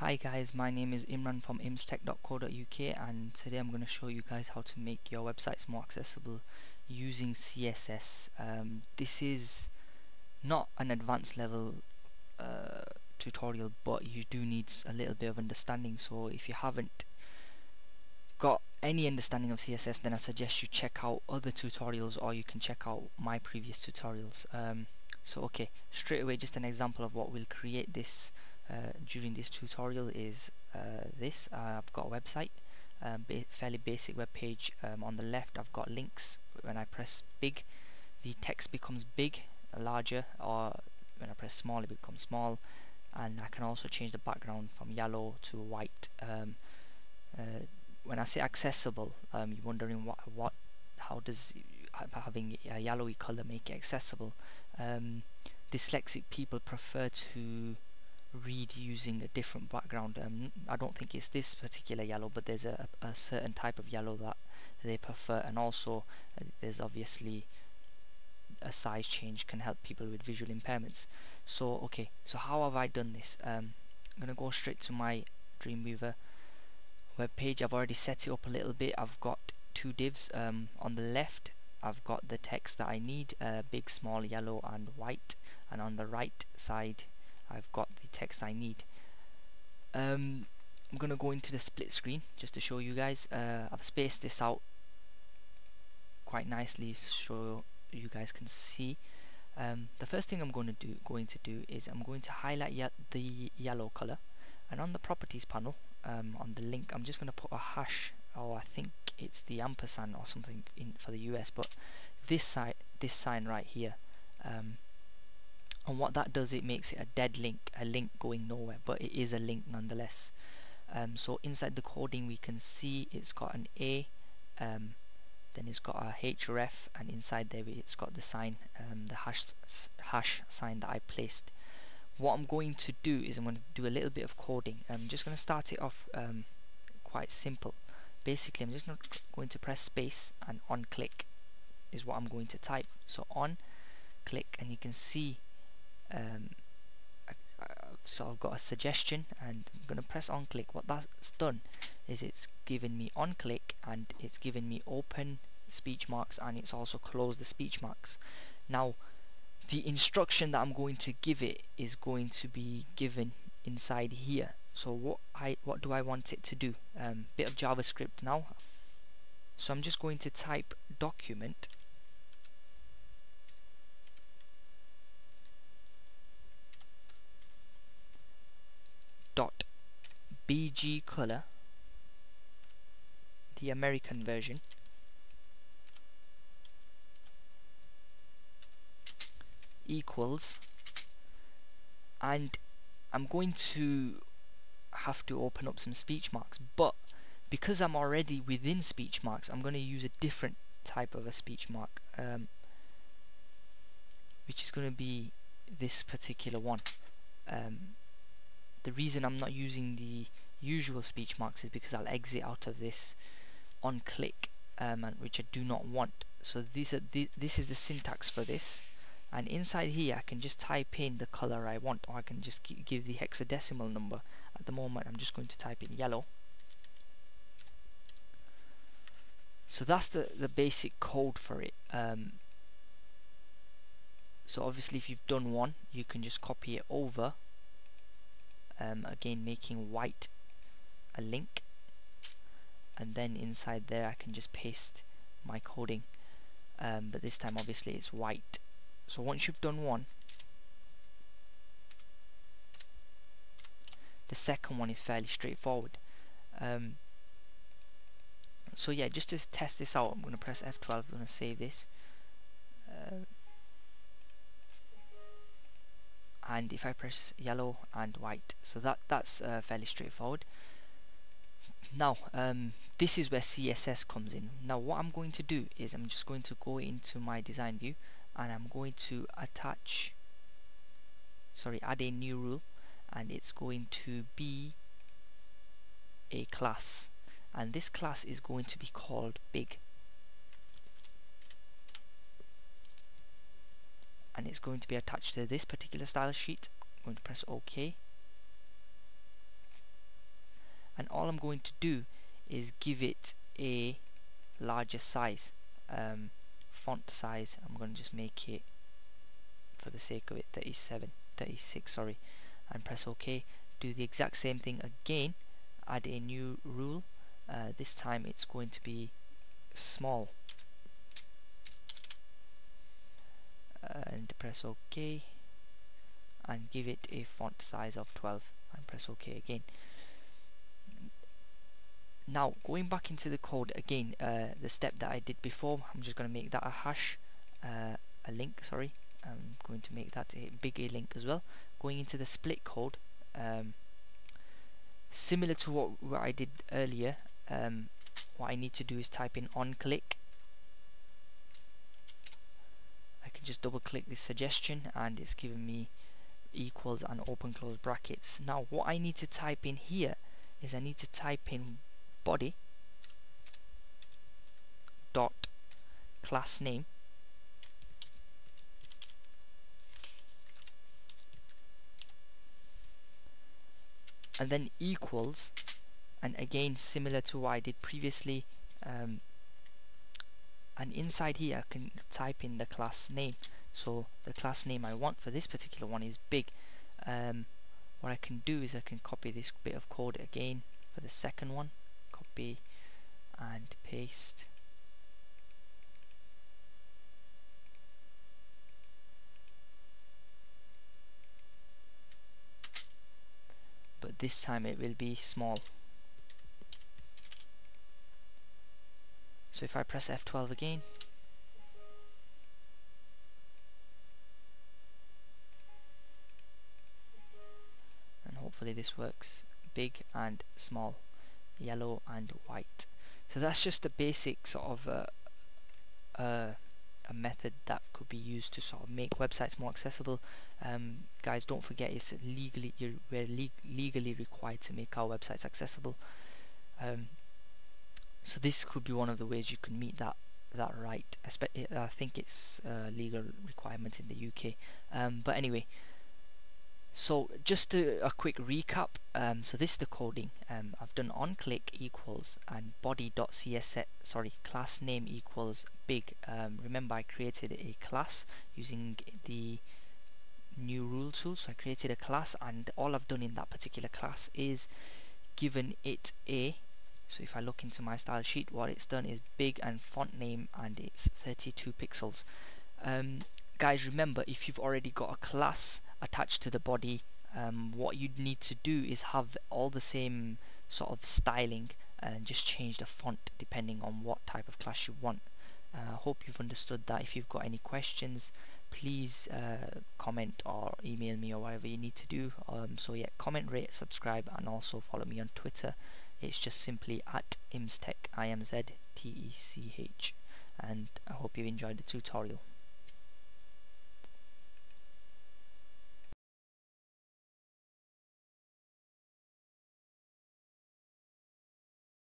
Hi guys, my name is Imran from ImzTech.co.uk, and today I'm going to show you guys how to make your websites more accessible using CSS. This is not an advanced level tutorial, but you do need a little bit of understanding. So if you haven't got any understanding of CSS, then I suggest you check out other tutorials, or you can check out my previous tutorials. So okay, straight away, just an example of what we'll create this during this tutorial is this. I've got a website, fairly basic web page. On the left I've got links. When I press big, the text becomes big, larger, or when I press small, it becomes small. And I can also change the background from yellow to white. When I say accessible, you're wondering how does having a yellowy color make it accessible? Dyslexic people prefer to read using a different background. I don't think it's this particular yellow, but there's a certain type of yellow that they prefer, and also there's obviously a size change can help people with visual impairments. So okay, so how have I done this? I'm gonna go straight to my Dreamweaver web page. I've already set it up a little bit. I've got two divs. On the left I've got the text that I need, big, small, yellow and white, and on the right side I've got the text I need. I'm gonna go into the split screen just to show you guys. I've spaced this out quite nicely so you guys can see. The first thing I'm going to do is I'm going to highlight the yellow color, and on the properties panel, on the link, I'm just going to put a hash, or I think it's the ampersand or something in for the US, but this sign right here, and what that does, it makes it a dead link, a link going nowhere, but it is a link nonetheless. So inside the coding we can see it's got an A, then it's got a href, and inside there it's got the sign, the hash sign that I placed. What I'm going to do is I'm going to do a little bit of coding. I'm just going to start it off quite simple. Basically I'm just going to press space, and on click is what I'm going to type. So on click, and you can see so I've got a suggestion, and I'm going to press on click. What that's done is it's given me on click, and it's given me open speech marks, and it's also closed the speech marks. Now the instruction that I'm going to give it is going to be given inside here. So what do I want it to do? Bit of JavaScript now. So I'm just going to type document dot bg color, the American version, equals, and I'm going to have to open up some speech marks, but because I'm already within speech marks, I'm going to use a different type of a speech mark, which is going to be this particular one. The reason I'm not using the usual speech marks is because I'll exit out of this on click, which I do not want. So this is the syntax for this, and inside here I can just type in the color I want, or I can just give the hexadecimal number. At the moment I'm just going to type in yellow. So that's the basic code for it. So obviously if you've done one, you can just copy it over, again making white a link, and then inside there I can just paste my coding, but this time obviously it's white. So once you've done one, the second one is fairly straightforward. So yeah, just to test this out, I'm going to press F12, I'm going to save this, and if I press yellow and white, so that's fairly straightforward. Now this is where CSS comes in. Now what I'm going to do is I'm just going to go into my design view, and I'm going to add a new rule, and it's going to be a class, and this class is going to be called big, and it's going to be attached to this particular style sheet. I'm going to press OK, and all I'm going to do is give it a larger size, font size. I'm going to just make it, for the sake of it, 36, sorry, and press OK. Do the exact same thing again, add a new rule. This time it's going to be small, and press OK, and give it a font size of 12 and press OK again. Now going back into the code again, the step that I did before, I'm just going to make that a hash, a link, sorry. I'm going to make that a big A link as well. Going into the split code, similar to what I did earlier, what I need to do is type in on click. I can just double click this suggestion and it's given me equals and open close brackets. Now what I need to type in here is I need to type in body dot class name and then equals, and again similar to what I did previously, and inside here I can type in the class name. So the class name I want for this particular one is big. What I can do is I can copy this bit of code again for the second one, copy and paste, but this time it will be small. So if I press F12 again, and hopefully this works, big and small, yellow and white. So that's just the basic sort of a method that could be used to sort of make websites more accessible. Guys, don't forget it's we're legally required to make our websites accessible. So this could be one of the ways you can meet that right. I think it's a legal requirement in the UK. But anyway, so just a quick recap. So this is the coding. I've done on click equals and body.css, sorry, class name equals big. Remember I created a class using the new rule tool. So I created a class, and all I've done in that particular class is given it a, so if I look into my style sheet, what it's done is big and font name, and it's 32 pixels. Guys, remember, if you've already got a class attached to the body, what you'd need to do is have all the same sort of styling and just change the font depending on what type of class you want. I hope you've understood that. If you've got any questions, please comment or email me or whatever you need to do. So yeah, comment, rate, subscribe, and also follow me on Twitter. It's just simply at ImzTech, ImzTech, and I hope you enjoyed the tutorial.